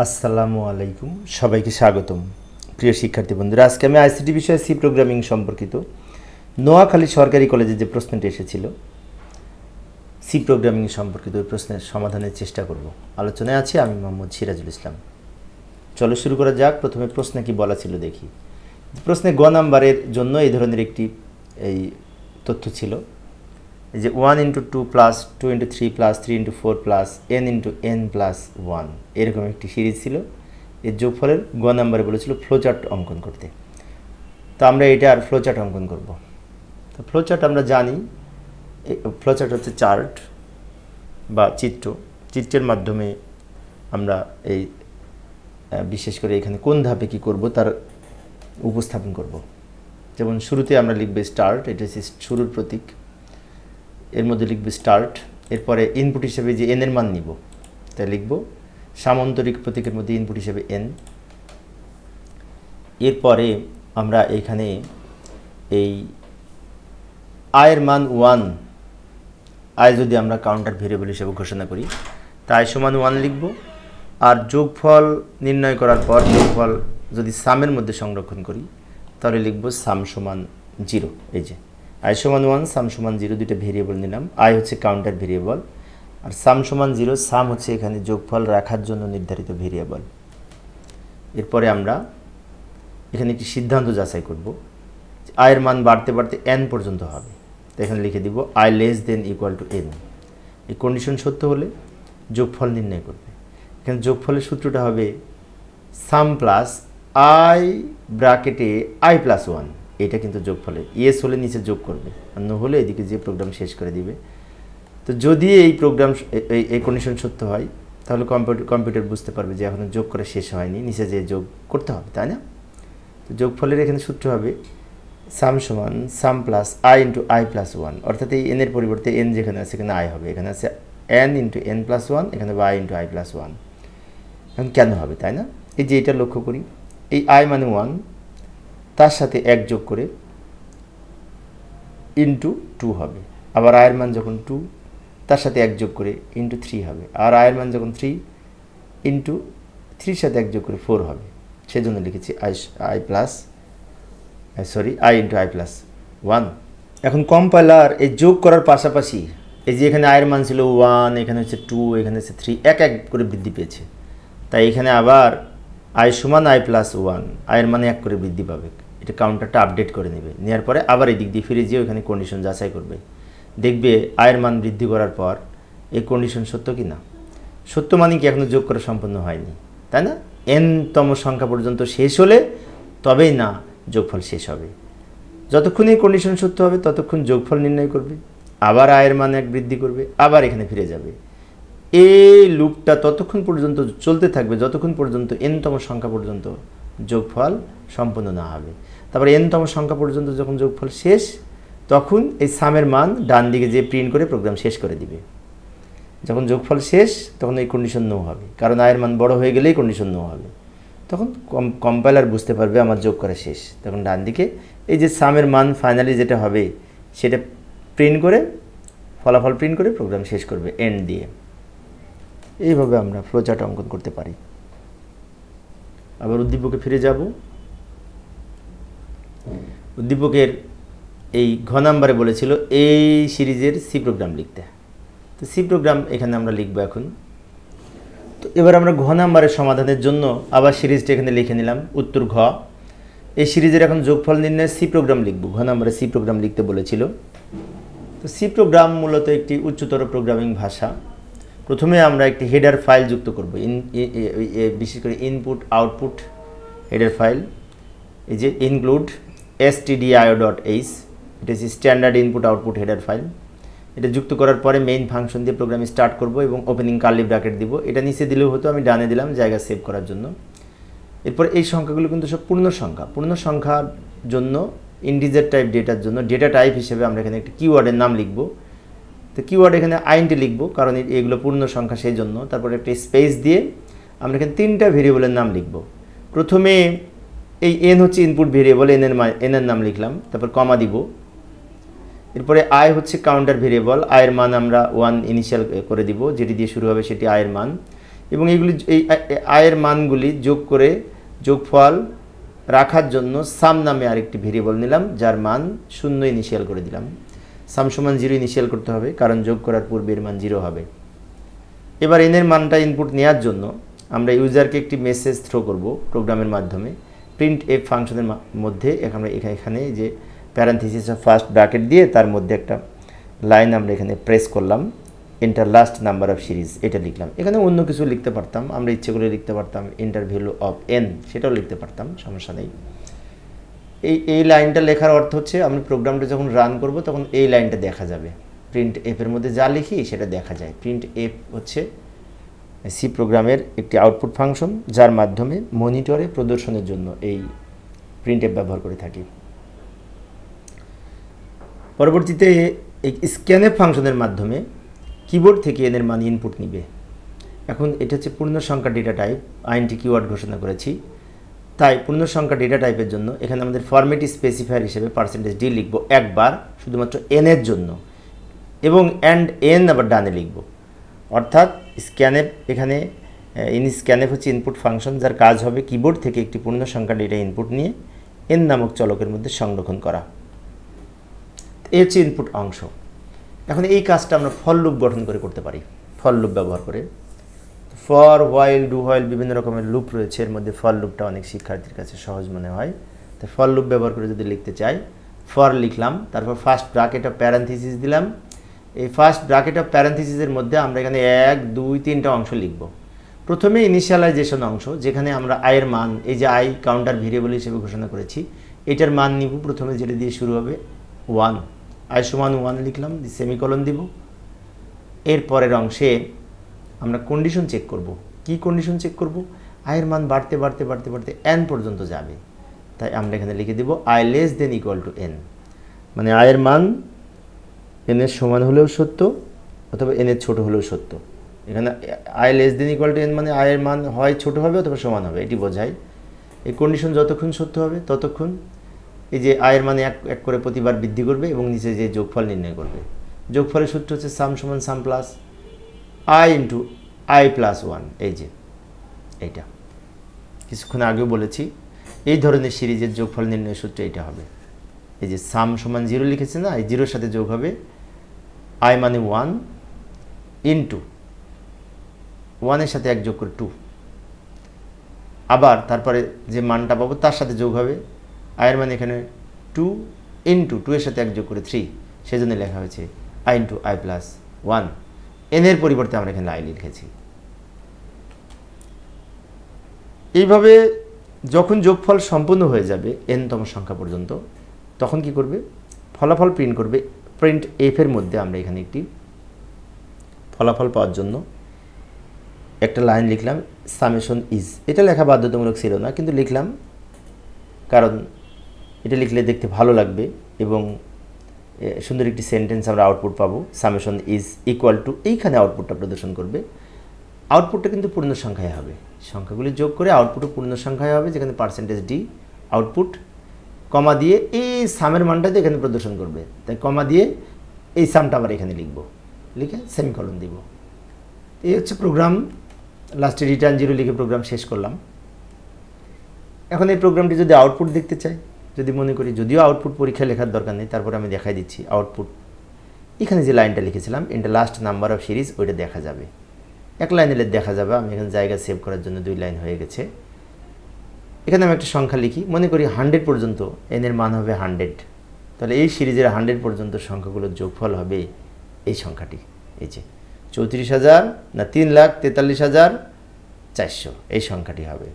আসসালামু আলাইকুম, সবাইকে স্বাগতম। প্রিয় শিক্ষার্থী বন্ধুরা, আজকে আমি আইসিটি বিষয়ে সি প্রোগ্রামিং সম্পর্কিত নোয়াখালী সরকারি কলেজে যে প্রশ্নটি এসেছিল সি প্রোগ্রামিং সম্পর্কিত ওই প্রশ্নের সমাধানের চেষ্টা করব। আলোচনায় আছি আমি মোহাম্মদ সিরাজুল ইসলাম। চলো শুরু করা যাক। প্রথমে প্রশ্নে কি বলা ছিল দেখি। প্রশ্নে গ নাম্বারের জন্য এই ধরনের একটি তথ্য ছিল, এই যে 1 × 2 plus 2 × 3 plus 3 × 4 plus n × n plus 1 এরকম একটি সিরিজ ছিল। এর যোগফলের গ নাম্বারে বলেছিল ফ্লোচার্ট অঙ্কন করতে। তো আমরা এটার ফ্লোচার্ট অঙ্কন করব। তো ফ্লোচার্ট আমরা জানি, ফ্লোচার্ট হচ্ছে চার্ট বা চিত্রের মাধ্যমে আমরা এই বিশেষ করে এখানে কোন ধাপে কী করব তার উপস্থাপন করব। যেমন শুরুতে আমরা লিখব স্টার্ট, এটা হচ্ছে শুরুর প্রতীক, এর মধ্যে লিখব স্টার্ট, এরপরে ইনপুট হিসেবে যে এন এর মান নিব তাই লিখব সামান্তরিক প্রতীকের মধ্যে ইনপুট হিসেবে এন। এরপরে আমরা এখানে এই আয়ের মান 1, আয় যদি আমরা কাউন্টার ভেরিয়েবল হিসেবে ঘোষণা করি তাই সমান 1 লিখব। আর যোগফল নির্ণয় করার পর যোগফল যদি সামের মধ্যে সংরক্ষণ করি তাহলে লিখব সাম সমান 0। এই যে আই সমান 1, সাম সমান 0 দুইটা ভেরিয়েবল নিলাম। আই হচ্ছে কাউন্টার ভেরিয়েবল আর সাম সমান 0, সাম হচ্ছে এখানে যোগফল রাখার জন্য নির্ধারিত ভেরিয়েবল। এরপরে আমরা এখানে একটি সিদ্ধান্ত যাচাই করব, আয়ের মান বাড়তে বাড়তে n পর্যন্ত হবে। তো এখানে লিখে দিব i less than equal to n। এই কন্ডিশন সত্য হলে যোগফল নির্ণয় করবে। এখানে যোগফলের সূত্রটা হবে সাম প্লাস আই ব্র্যাকেটে আই প্লাস 1। এটা কিন্তু যোগফলের ইয়েস হলে নিচে যোগ করবে, আর নো হলে এদিকে যে প্রোগ্রাম শেষ করে দিবে। তো যদি এই প্রোগ্রাম এই কন্ডিশন সত্য হয় তাহলে কম্পিউটার বুঝতে পারবে যে এখনও যোগ করে শেষ হয়নি, নিচে যে যোগ করতে হবে, তাই না? তো যোগফলের এখানে সূত্র হবে সাম সমান সাম plus I into I plus 1, অর্থাৎ এই এনের পরিবর্তে এন যেখানে আছে এখানে আই হবে, এখানে আছে এন ইন্টু এন প্লাস 1, এখানে আই ইন্টু আই প্লাস 1। এখন কেন হবে, তাই না? এই যে এটা লক্ষ্য করি, এই আই মানে 1, তার সাথে 1 যোগ করে ইন্টু 2 হবে। আবার আয়ের মান যখন 2 তার সাথে 1 যোগ করে ইন্টু 3 হবে। আর আয়ের মান যখন 3 ইন্টু 3 সাথে 1 যোগ করে 4 হবে। সেজন্য লিখেছি আই ইন্টু আই প্লাস 1। এখন কম্পাইলার এই যোগ করার পাশাপাশি এই যে এখানে আয়ের মান ছিল 1, এখানে হচ্ছে 2, এখানে হচ্ছে 3, এক এক করে বৃদ্ধি পেয়েছে। তাই এখানে আবার আই সমান আই প্লাস 1, আয়ের মানে 1 করে বৃদ্ধি পাবে। এটা কাউন্টারটা আপডেট করে নেবে, নেওয়ার পরে আবার এই দিক দিয়ে ফিরে যেয়ে ওখানে কন্ডিশন যাচাই করবে, দেখবে আয়ের মান বৃদ্ধি করার পর এই কন্ডিশন সত্য কি না। সত্য মানে কি এখনও যোগ করা সম্পন্ন হয়নি, তাই না? n-তম সংখ্যা পর্যন্ত শেষ হলে তবেই না যোগফল শেষ হবে। যতক্ষণ এই কন্ডিশন সত্য হবে ততক্ষণ যোগফল নির্ণয় করবে, আবার আয়ের মান 1 বৃদ্ধি করবে, আবার এখানে ফিরে যাবে। এই লুপটা ততক্ষণ পর্যন্ত চলতে থাকবে যতক্ষণ পর্যন্ত n-তম সংখ্যা পর্যন্ত যোগফল সম্পন্ন না হবে। তারপরে n-তম সংখ্যা পর্যন্ত যখন যোগফল শেষ তখন এই সামের মান ডান দিকে যে প্রিন্ট করে প্রোগ্রাম শেষ করে দিবে। যখন যোগফল শেষ তখন এই কন্ডিশন নো হবে, কারণ আয়ের মান বড় হয়ে গেলেই কন্ডিশন নো হবে। তখন কম্পাইলার বুঝতে পারবে আমার যোগ করা শেষ, তখন ডান দিকে এই যে সামের মান ফাইনালি যেটা হবে সেটা প্রিন্ট করে ফলাফল প্রিন্ট করে প্রোগ্রাম শেষ করবে এন্ড দিয়ে। এইভাবে আমরা ফ্লোচার্ট অঙ্কন করতে পারি। আবার উদ্দীপকে ফিরে যাব। উদ্দীপকের এই ঘ নাম্বারে বলেছিল এই সিরিজের সি প্রোগ্রাম লিখতে। তো সি প্রোগ্রাম এখানে আমরা লিখব এখন। তো এবার আমরা ঘ নাম্বারের সমাধানের জন্য আবার সিরিজটা এখানে লিখে নিলাম, উত্তর ঘ। এই সিরিজের এখন যোগফল নির্ণয়ের সি প্রোগ্রাম লিখব। ঘ নাম্বারে সি প্রোগ্রাম লিখতে বলেছিল। তো সি প্রোগ্রাম মূলত একটি উচ্চতর প্রোগ্রামিং ভাষা। প্রথমে আমরা একটি হেডার ফাইল যুক্ত করব, বিশেষ করে ইনপুট আউটপুট হেডার ফাইল। এই যে ইনক্লুড stdio.h, এটা হচ্ছে standard input output header file. এটা যুক্ত করার পরে মেইন ফাংশন দিয়ে প্রোগ্রাম স্টার্ট করব এবং ওপেনিং কার্লি ব্র্যাকেট দিব। এটা নিচে দিলেও হতো, আমি ডানে দিলাম জায়গা সেভ করার জন্য। এরপর এই সংখ্যাগুলো কিন্তু সব পূর্ণ সংখ্যা। পূর্ণ সংখ্যার জন্য ইন্টিজার টাইপ ডেটার জন্য ডেটা টাইপ হিসেবে আমরা এখানে একটি কিওয়ার্ডের নাম লিখব। তো কিওয়ার্ড এখানে আইএনটি লিখব, কারণ এগুলো পূর্ণ সংখ্যা সেই জন্য। তারপর একটা স্পেস দিয়ে আমরা এখানে 3টা ভেরিয়েবলের নাম লিখব। প্রথমে এই এন হচ্ছে ইনপুট ভেরিয়েবল, এনের নাম লিখলাম, তারপর কমা দিব। এরপরে আই হচ্ছে কাউন্টার ভেরিয়েবল, আয়ের মান আমরা 1 ইনিশিয়াল করে দিব, যেটি দিয়ে শুরু হবে সেটি আয়ের মান। এবং এইগুলি এই আয়ের মানগুলি যোগ করে যোগফল রাখার জন্য সাম নামে আরেকটি ভেরিয়েবল নিলাম, যার মান 0 ইনিশিয়াল করে দিলাম। সাম সমান 0 ইনিশিয়াল করতে হবে, কারণ যোগ করার পূর্বে এর মান 0 হবে। এবার এনের মানটা ইনপুট নেওয়ার জন্য আমরা ইউজারকে একটি মেসেজ থ্রো করব প্রোগ্রামের মাধ্যমে। প্রিন্ট এফ ফাংশনের মধ্যে এখানে যে প্যারেনথিসিস ফার্স্ট ব্র্যাকেট দিয়ে তার মধ্যে একটা লাইন আমরা এখানে প্রেস করলাম, enter last number of series, এটা লিখলাম। এখানে অন্য কিছু লিখতে পারতাম, আমরা ইচ্ছে করে লিখতে পারতাম এন্টার ভ্যালু অফ এন, সেটাও লিখতে পারতাম, সমস্যা নেই। এই লাইনটা লেখার অর্থ হচ্ছে আমি প্রোগ্রামটা যখন রান করব তখন এই লাইনটা দেখা যাবে। প্রিন্ট এফের মধ্যে যা লিখি সেটা দেখা যায়। প্রিন্ট এফ হচ্ছে সি প্রোগ্রামের একটি আউটপুট ফাংশন, যার মাধ্যমে মনিটরে প্রদর্শনের জন্য এই প্রিন্ট এফ ব্যবহার করে থাকি। পরবর্তীতে এই স্ক্যানএফ ফাংশনের মাধ্যমে কিবোর্ড থেকে এনের মান ইনপুট নিবে। এখন এটা হচ্ছে পূর্ণ সংখ্যা ডেটা টাইপ, আইএনটি কিওয়ার্ড ঘোষণা করেছি, তাই পূর্ণ সংখ্যা ডেটা টাইপের জন্য এখানে আমাদের ফরম্যাট স্পেসিফায়ার হিসেবে %d লিখব একবার, শুধুমাত্র এনের জন্য, এবং অ্যান্ড এন আবার ডানে লিখব। অর্থাৎ স্ক্যানএফ এখানে স্ক্যানএফ হচ্ছে ইনপুট ফাংশন, যার কাজ হবে কিবোর্ড থেকে একটি পূর্ণ সংখ্যা ডেটা ইনপুট নিয়ে এন নামক চলকের মধ্যে সংরক্ষণ করা। এই হচ্ছে ইনপুট অংশ। এখন এই কাজটা আমরা ফর লুপ গঠন করে করতে পারি, ফর লুপ ব্যবহার করে। ফর, হোয়াইল, ডু হোয়াইল বিভিন্ন রকমের লুপ রয়েছে, এর মধ্যে ফর লুপটা অনেক শিক্ষার্থীর কাছে সহজ মনে হয়। তো ফর লুপ ব্যবহার করে যদি লিখতে চাই, ফর লিখলাম, তারপর ফার্স্ট ব্র্যাকেট অফ প্যারেনথিসিস দিলাম। এই ফার্স্ট ব্র্যাকেট অফ প্যারেনথিসিসের মধ্যে আমরা এখানে 1, 2, 3টা অংশ লিখব। প্রথমে ইনিশিয়ালাইজেশন অংশ, যেখানে আমরা আয়ের মান, এই যে আই কাউন্টার ভেরিয়েবল হিসেবে ঘোষণা করেছি, এটার মান নিব। প্রথমে যেটা দিয়ে শুরু হবে 1, আই সমান 1 লিখলাম, সেমিকোলন দিব। এর পরের অংশে আমরা কন্ডিশন চেক করব। কি কন্ডিশন চেক করব? আয়ের মান বাড়তে বাড়তে বাড়তে বাড়তে n পর্যন্ত যাবে, তাই আমরা এখানে লিখে দেব i less than equal to n, মানে আয়ের মান n এর সমান হলেও সত্য অথবা n এর ছোট হলেও সত্য। এখানে i less than equal to n মানে আয়ের মান হয় ছোট হবে অথবা সমান হবে, এটি বোঝায়। এই কন্ডিশন যতক্ষণ সত্য হবে ততক্ষণ এই যে আয়ের মানে এক করে প্রতিবার বৃদ্ধি করবে এবং নিচে যে যোগফল নির্ণয় করবে। যোগফলের সূত্র হচ্ছে সাম সমান সাম plus i into i plus 1, এই যে এইটা কিছুক্ষণ আগেও বলেছি, এই ধরনের সিরিজের যোগফল নির্ণয়ের সূত্র এইটা হবে। এই যে সাম সমান 0 লিখেছে না, এই 0-র সাথে যোগ হবে i মানে 1 ইন্টু 1-এর সাথে 1 যোগ করে 2, আবার তারপরে যে মানটা পাবো তার সাথে যোগ হবে আয়ের মানে এখানে 2 ইন্টু 2-এর সাথে 1 যোগ করে 3, সেজন্য লেখা হয়েছে i into i plus 1। n এর পরিবর্তে আমরা এখানে i লিখেছি। এইভাবে যখন যোগফল সম্পূর্ণ হয়ে যাবে n-তম সংখ্যা পর্যন্ত, তখন কি করবে? ফলাফল প্রিন্ট করবে। প্রিন্ট এফের মধ্যে আমরা এখানে একটি ফলাফল পাওয়ার জন্য একটা লাইন লিখলাম, সামেশন ইজ। এটা লেখা বাধ্যতামূলক ছিল না, কিন্তু লিখলাম কারণ এটা লিখলে দেখতে ভালো লাগবে এবং সুন্দর একটি সেন্টেন্স আমরা আউটপুট পাবো। সামেশন ইজ ইকুয়াল টু, এইখানে আউটপুটটা প্রদর্শন করবে। আউটপুটটা কিন্তু পূর্ণ সংখ্যায় হবে, সংখ্যাগুলি যোগ করে আউটপুটও পূর্ণ সংখ্যায় হবে, যেখানে %d আউটপুট, কমা দিয়ে এই সামের মানটাতে এখানে প্রদর্শন করবে, তাই কমা দিয়ে এই সামটা আবার এখানে লিখব, লিখে সেমিকোলন দিব। এই হচ্ছে প্রোগ্রাম। লাস্টে রিটার্ন 0 লিখে প্রোগ্রাম শেষ করলাম। এখন এই প্রোগ্রামটি যদি আউটপুট দেখতে চাই, যদি মনে করি, যদিও আউটপুট পরীক্ষায় লেখার দরকার নেই, তারপরে আমি দেখাই দিচ্ছি আউটপুট। এখানে যে লাইনটা লিখেছিলাম inter last number of series, ওইটা দেখা যাবে। এক লাইনে দেখা যাবে। আমি এখানে জায়গা সেভ করার জন্য 2 লাইন হয়ে গেছে। এখানে আমি একটা সংখ্যা লিখি, মনে করি 100 পর্যন্ত n এর মান হবে 100, তাহলে এই সিরিজের 100 পর্যন্ত সংখ্যাগুলোর যোগফল হবে এই সংখ্যাটি, এই যে 34,000 না 3,43,400, এই সংখ্যাটি হবে।